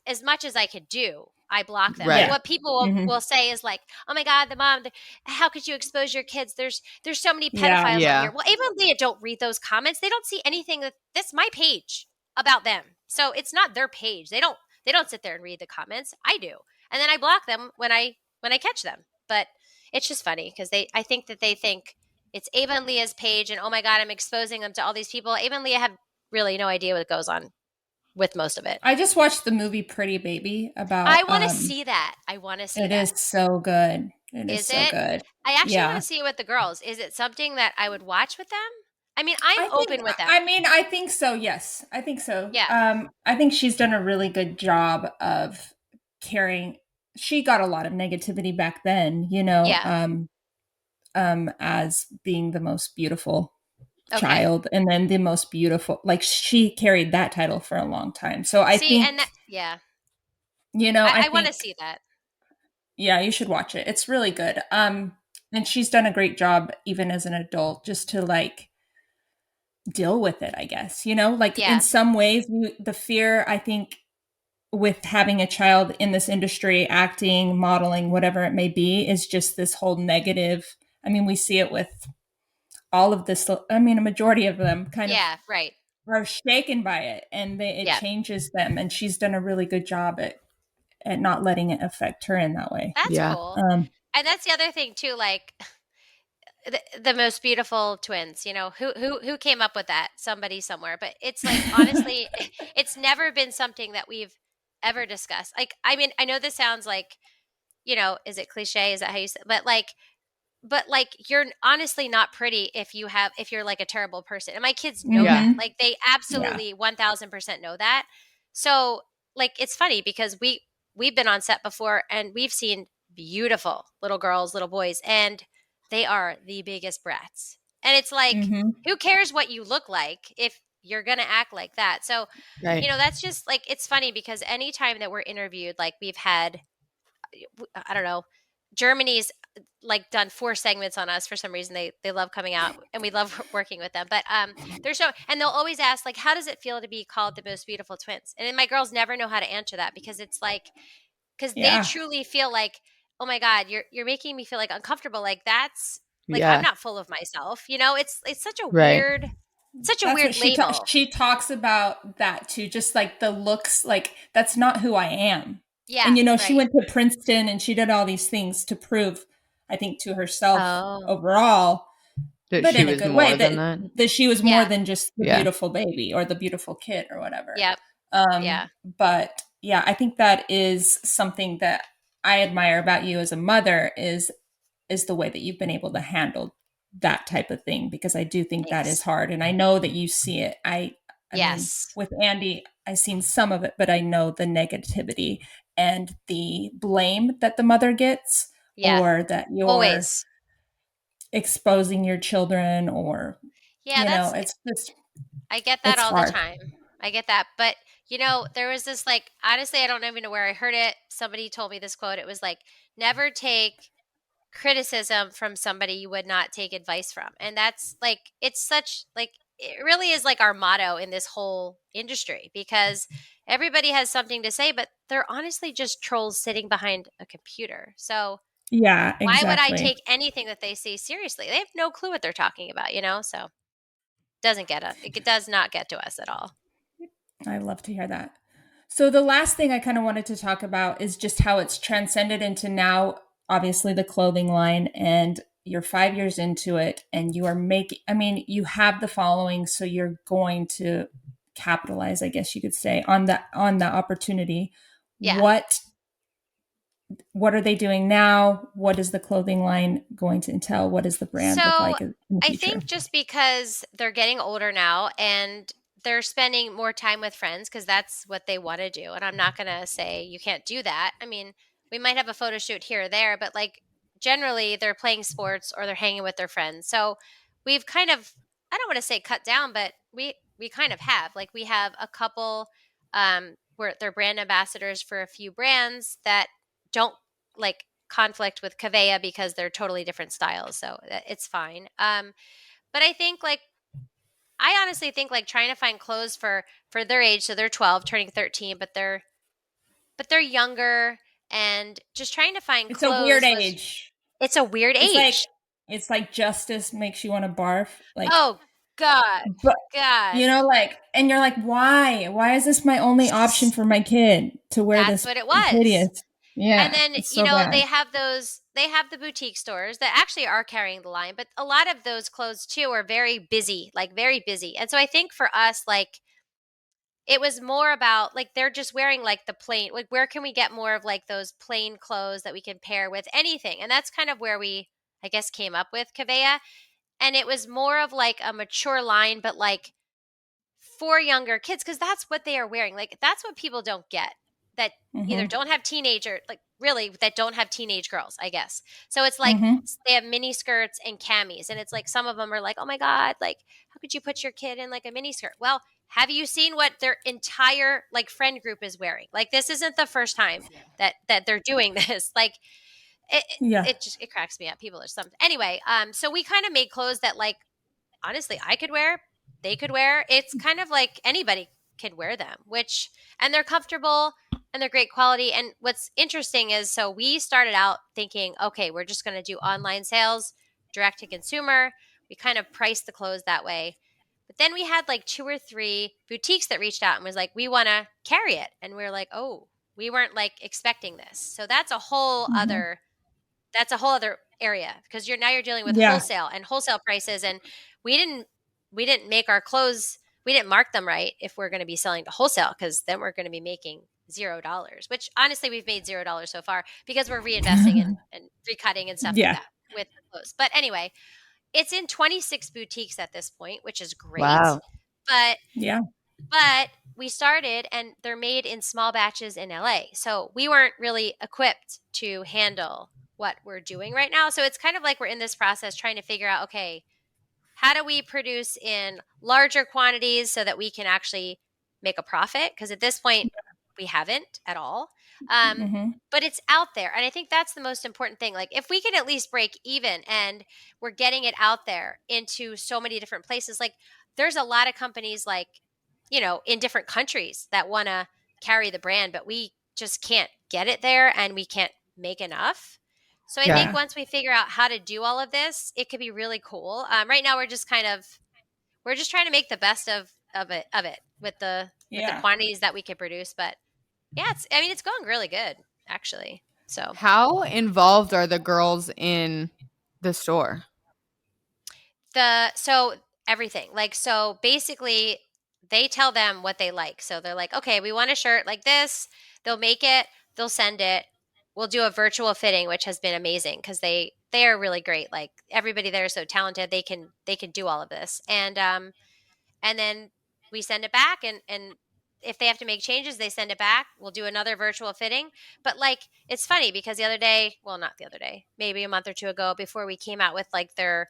as much as I could do, I block them. And Right. Yeah. what people Mhm. will say is like, "Oh my God, the mom! How could you expose your kids? There's so many Yeah. pedophiles on Yeah. here." Well, Ava and Leah don't read those comments. They don't see anything that's my page about them. So it's not their page. They don't sit there and read the comments. I do, and then I block them when I catch them. But it's just funny because I think that they think it's Ava and Leah's page, and oh my God, I'm exposing them to all these people. Ava and Leah have really no idea what goes on with most of it. I just watched the movie Pretty Baby I about want to see that. I want to see it that. is so good. It is Is so it? good. I actually want Yeah. to see it with the girls. Is it something that I would watch with them? I mean, I'm I think open with them. I think so, yes. I think so. Yeah. I think she's done a really good job of carrying she got a lot of negativity back then, Yeah. as being the most beautiful Okay. child and then the most beautiful like she carried that title for a long time. So I See, think, and that, yeah, I I want to think see that. yeah, you should watch it. It's really good. And she's done a great job even as an adult just to like deal with it, I guess. Like in Yeah. some ways the fear I think with having a child in this industry, acting, modeling, whatever it may be, is just this whole negative. I mean, we see it with all of this. I mean, a majority of them kind of Yeah. Right. are shaken by it and it Yeah. changes them. And she's done a really good job at not letting it affect her in that way. That's Yeah. cool. Um, And that's the other thing too. Like the most beautiful twins. Who came up with that? Somebody somewhere. But it's like honestly, it's never been something that we've ever discussed. Like, I mean, I know this sounds like, is it cliche? Is that how you say? But like you're honestly not pretty if you're like a terrible person. And my kids know Yeah. that. mhm. Like they Yeah. absolutely 1000% know that. So like it's funny because we've been on set before and we've seen beautiful little girls, little boys, and they are the biggest brats. And it's like, Mhm. who cares what you look like if you're gonna act like that? So, Right. that's just like it's funny because anytime that we're interviewed, like we've had I don't know, Germany's like done 4 segments on us for some reason. They love coming out and we love working with them. But they're so and they'll always ask like, how does it feel to be called the most beautiful twins? And then my girls never know how to answer that because it's like because they Yeah. truly feel like, oh my God, you're making me feel like uncomfortable. Like that's like I'm Yeah. not full of myself. It's Right. such a That's weird what label. she talks about that too. Just like the looks, like that's not who I am. Yeah, And she right. went to Princeton and she did all these things to prove, I think, to herself Oh, overall, That but she in a was good way, more that than that. she was more yeah. than just the Yeah. beautiful baby or the beautiful kid or whatever. Yep. Yeah. But yeah, I think that is something that I admire about you as a mother is the way that you've been able to handle that type of thing, because I do think that is Thanks. hard, and I know that you see it. I mean, Yes. with Andy, I've seen some of it, but I know the negativity and the blame that the mother gets, Yeah. or that you're Always. exposing your children, or Yeah, that's it's just I get that it's all the hard. time. I get that. But, there was this like honestly, I don't even know where I heard it. Somebody told me this quote. It was like, never take criticism from somebody you would not take advice from. And that's like it's such like it really is like our motto in this whole industry, because everybody has something to say, but they're honestly just trolls sitting behind a computer. So Yeah, why would I exactly. take anything that they say seriously? They have no clue what they're talking about. So doesn't get us. It does not get to us at all. I love to hear that. So the last thing I kind of wanted to talk about is just how it's transcended into now, obviously the clothing line, and you're 5 years into it, and you are making, I mean, you have the following, so you're going to capitalize, I guess you could say, on the opportunity. Yeah. What are they doing now? What is the clothing line going to entail? What does the brand look So like in the I future? think just because they're getting older now and they're spending more time with friends because that's what they want to do. And I'm not going to say you can't do that. I mean, we might have a photo shoot here or there, but like generally they're playing sports or they're hanging with their friends. So we've kind of, I don't want to say cut down, but we kind of have. Like we have a couple where they're brand ambassadors for a few brands that don't like conflict with Kavea because they're totally different styles. So it's fine. But I think like I honestly think like trying to find clothes for their age, so they're 12, turning 13, but they're younger, and just trying to find It's a weird clothes was age. it's a weird It's like age. justice makes you want to barf. Like, Oh God, but God, like, and you're like, why? Why is this my only option for my kid to wear that's this what it was. hideous? And Yeah, then, it's so they bad. have the boutique stores that actually are carrying the line, but a lot of those clothes too are very busy, like very busy. And so I think for us, like it was more about like they're just wearing like the plain, like where can we get more of like those plain clothes that we can pair with anything? And that's kind of where we, I guess, came up with Kavea. And it was more of like a mature line, but like for younger kids, because that's what they are wearing. Like that's what people don't get, that either Mm-hmm. don't have teenager, like really that don't have teenage girls, I guess. So it's like Mm-hmm. they have mini skirts and camis, and it's like some of them are like, oh my god, like how could you put your kid in like a mini skirt? Well, have you seen what their entire like friend group is wearing? Like this isn't the first time that they're doing this. Like it, Yeah. it cracks me up. People are something anyway. So we kind of made clothes that like honestly I could wear, they could wear. It's kind of like anybody can wear them, which and they're comfortable and they're great quality. And what's interesting is so we started out thinking, okay, we're just going to do online sales, direct to consumer. We kind of priced the clothes that way. But then we had like two or three boutiques that reached out and was like, we want to carry it. And we are like, oh, we weren't like expecting this. So Mm-hmm. that's a whole other area because you're dealing with Yeah. wholesale prices, and we didn't we didn't make our clothes, we didn't mark them right if we're going to be selling to wholesale, because then we're going to be making $0, which honestly we've made $0 so far because we're reinvesting and recutting and stuff like Yeah. that with the clothes. But anyway, it's in 26 boutiques at this point, which is great. Wow. but Yeah. but we started and they're made in small batches in LA. So we weren't really equipped to handle what we're doing right now. So it's kind of like we're in this process trying to figure out, okay, how do we produce in larger quantities so that we can actually make a profit? Because at this point, we haven't at all. Um, Mm-hmm. but it's out there. And I think that's the most important thing. Like, if we can at least break even and we're getting it out there into so many different places, like, there's a lot of companies, like, in different countries that want to carry the brand, but we just can't get it there and we can't make enough. So I think Yeah. once we figure out how to do all of this, it could be really cool. Right now, we're just trying to make the best of it with the Yeah. quantities that we can produce. But Yeah, it's going really good, actually. So How involved are the girls in the store? so everything. Like, so basically they tell them what they like. So they're like, okay, we want a shirt like this. They'll make it, they'll send it. We'll do a virtual fitting, which has been amazing because they are really great. Like, everybody there is so talented. They can do all of this. And then we send it back, and if they have to make changes, they send it back. We'll do another virtual fitting. But like, it's funny because the other day, well, not the other day, maybe a month or two ago, before we came out with like their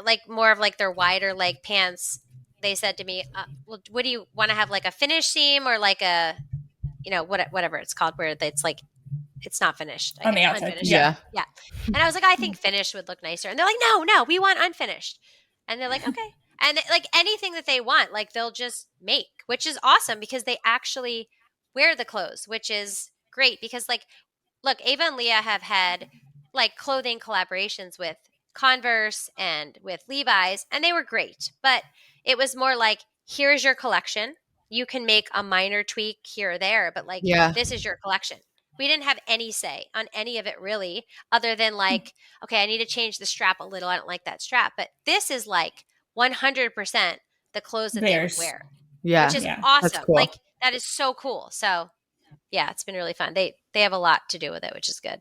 like more of like their wider leg pants, they said to me, well, what do you want to have, like a finish seam or like a, whatever it's called, where it's like, it's not finished, I On the guess, outside. unfinished. Yeah. Yeah. Yeah. And I was like, I think finished would look nicer. And they're like, no, no, we want unfinished. And they're like, okay. And like anything that they want, like they'll just make, which is awesome because they actually wear the clothes, which is great because, like, look, Ava and Leah have had like clothing collaborations with Converse and with Levi's, and they were great. But it was more like, here's your collection. You can make a minor tweak here or there, but like, Yeah. this is your collection. We didn't have any say on any of it really, other than like, okay, I need to change the strap a little. I don't like that strap. But this is like 100% the clothes that they would Theirs. wear, which Yeah. is Yeah. That's awesome. cool. Like, that is so cool. So yeah, it's been really fun. They have a lot to do with it, which is good.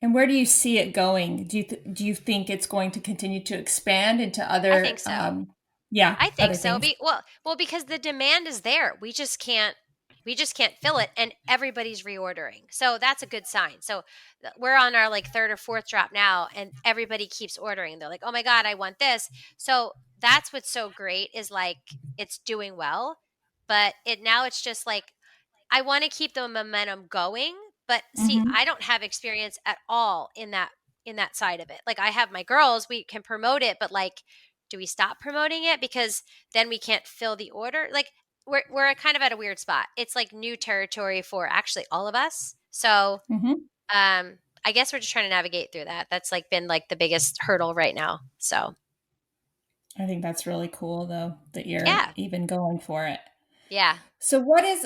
And where do you see it going? Do you think it's going to continue to expand into I think other, so. yeah, I think other so. things? Well, because the demand is there. We just can't fill it, and everybody's reordering. So that's a good sign. So we're on our like third or fourth drop now, and everybody keeps ordering. They're like, "Oh my god, I want this." So that's what's so great, is like, it's doing well, but it's just like, I want to keep the momentum going, but see, Mm-hmm. I don't have experience at all in that side of it. Like, I have my girls, we can promote it, but like, do we stop promoting it because then we can't fill the order? Like, we're kind of at a weird spot. It's like new territory for actually all of us. So, Mm-hmm. I guess we're just trying to navigate through that. That's like been like the biggest hurdle right now. So, I think that's really cool, though, that you're yeah. even going for it. Yeah. So,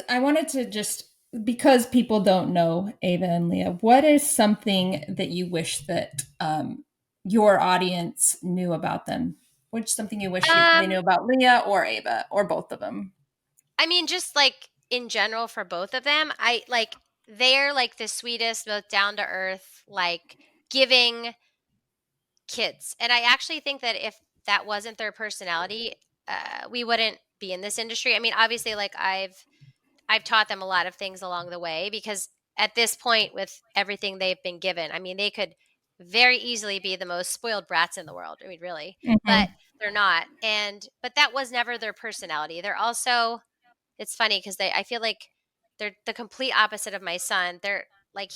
I wanted to just, because people don't know Ava and Leah, what is something that you wish that your audience knew about them? Which something you wish they knew Um about Leah or Ava or both of them? I mean, just like in general for both of them, I like, they're like the sweetest, most down to earth, like, giving kids. And I actually think that if that wasn't their personality, we wouldn't be in this industry. I mean, obviously, like, I've taught them a lot of things along the way because at this point, with everything they've been given, I mean, they could very easily be the most spoiled brats in the world. I mean, really, but Mm-hmm. they're not. But that was never their personality. They're also, it's funny because I feel like they're the complete opposite of my son. They're like,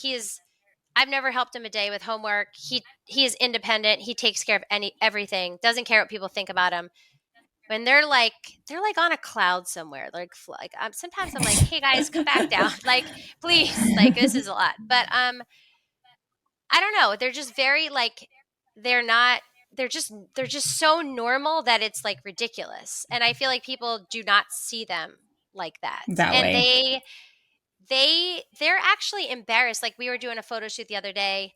I've never helped him a day with homework. He is independent. He takes care of everything. Doesn't care what people think about him. When they're like on a cloud somewhere. Like, sometimes I'm like, hey guys, come back down. Like, please, like, this is a lot. But I don't know. They're just very like, they're not. They're just so normal that it's like ridiculous. And I feel like people do not see them like that. That And way. they're actually embarrassed. Like, we were doing a photo shoot the other day,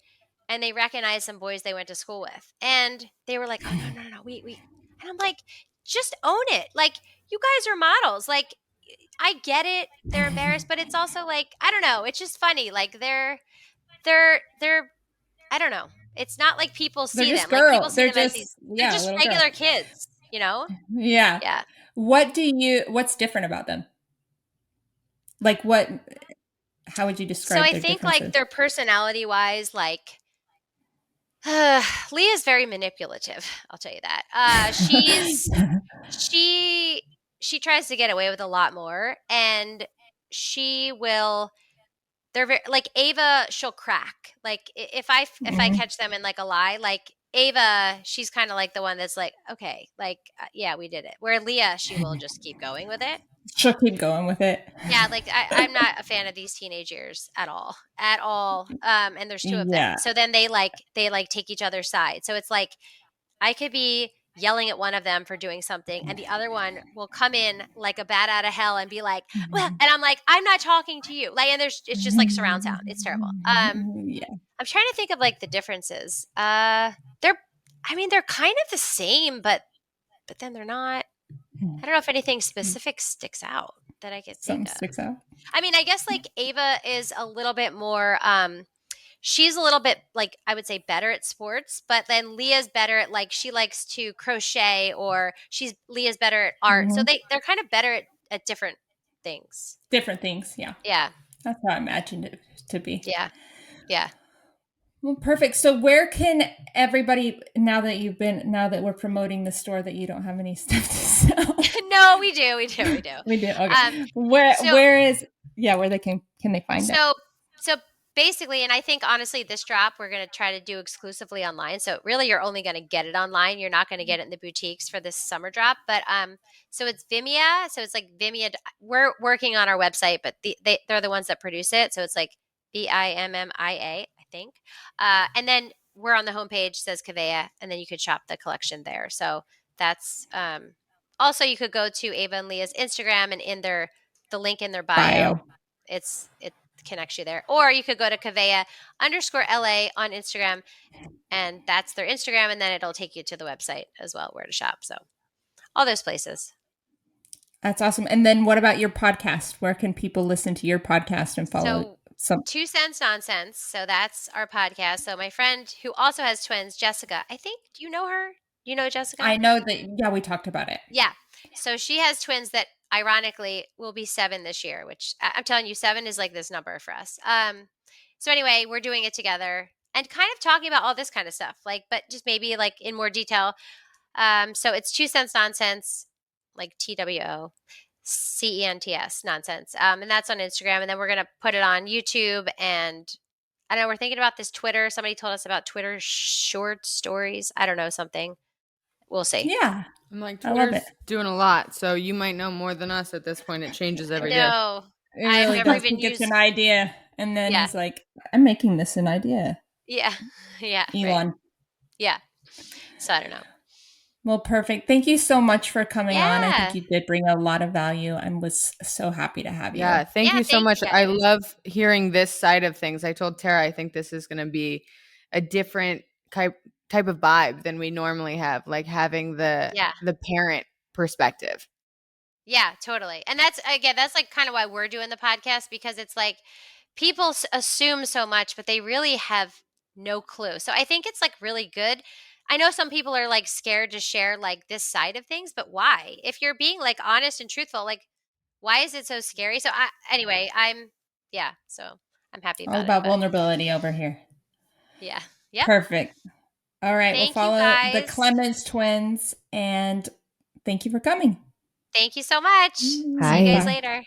and they recognized some boys they went to school with, and they were like, "Oh, no, no, no, no, we," and I'm like, "Just own it. Like, you guys are models. Like, I get it. They're embarrassed, but it's also like, I don't know. It's just funny. Like, they're I don't know. It's not like people They're see just them. Like, people girl. see They're them as these. just, They're yeah, just little girl. regular kids. You know? Yeah. Yeah. What's different about them? Like what, how would you So describe I their think, like, differences? their personality wise, like, Leah's very manipulative. I'll tell you that. She she tries to get away with a lot more, and she will. They're very like Ava. She'll crack. Like, if I Mhm. catch them in like a lie, like Ava, she's kind of like the one that's like, okay, like, yeah, we did it. Where Leah, she will just keep going with it. She'll keep going with it. Yeah, like, I'm not a fan of these teenage years at all. And there's two of them. Yeah. So then they like take each other's side. So it's like, I could be yelling at one of them for doing something, and the other one will come in like a bat out of hell and be like, well, and I'm like, I'm not talking to you. Like, and it's just like surround sound. It's terrible. Yeah. I'm trying to think of like the differences. They're kind of the same, but then they're not. I don't know if anything specific sticks out that I could think Something of. sticks out. I mean, I guess like Ava is a little bit more she's a little bit like I would say better at sports, but then Leah's better at like she likes to crochet, or Leah's better at art. So they're kind of better at different things. Different things, yeah. Yeah. That's how I imagined it to be. Yeah. Yeah. Well, perfect. So where can everybody, now that we're promoting the store, that you don't have any stuff to sell? No, we do. We do. Okay. Where they can they find it? So basically, and I think honestly, this drop we're going to try to do exclusively online. So really, you're only going to get it online. You're not going to get it in the boutiques for this summer drop. But so it's Vimea. So it's like Vimea. We're working on our website, but they're the ones that produce it. So it's like Bimmia, I think. And then we're on the homepage, says Kavea, and then you could shop the collection there. So that's also you could go to Ava and Leah's Instagram, and in the link in their bio. It connects you there. Or you could go to Kavea_LA on Instagram, and that's their Instagram, and then it'll take you to the website as well where to shop. So all those places. That's awesome. And then what about your podcast? Where can people listen to your podcast and follow? So 2 Cents Nonsense. So that's our podcast. So my friend who also has twins, Jessica, I think, do you know her? You know Jessica? I know that. Yeah, we talked about it. Yeah. So she has twins that ironically will be 7 this year, which I'm telling you, 7 is like this number for us. So anyway, we're doing it together and kind of talking about all this kind of stuff, like, but just maybe like in more detail. So it's 2 Cents Nonsense, like TWOCENTS nonsense. And that's on Instagram. And then we're going to put it on YouTube. And I don't know, we're thinking about this Twitter. Somebody told us about Twitter short stories. I don't know, something. We'll see. Yeah. I'm like, Twitter's doing a lot, so you might know more than us at this point. It changes every day. No, I've never even used an idea, and then he's like, "I'm making this an idea." Yeah, Elon. Right. Yeah. So I don't know. Well, perfect. Thank you so much for coming on. I think you did bring a lot of value, and was so happy to have you. Yeah, thank you so much. I love hearing this side of things. I told Terrah I think this is going to be a different type of vibe than we normally have, like having the parent perspective. Yeah, totally. And that's like kind of why we're doing the podcast, because it's like people assume so much, but they really have no clue. So I think it's like really good. I know some people are like scared to share like this side of things, but why? If you're being like honest and truthful, like why is it so scary? So so I'm happy about it. All about vulnerability over here. Yeah. Yeah. Perfect. All right. We'll follow the Clements twins, and thank you for coming. Thank you so much. See you guys later.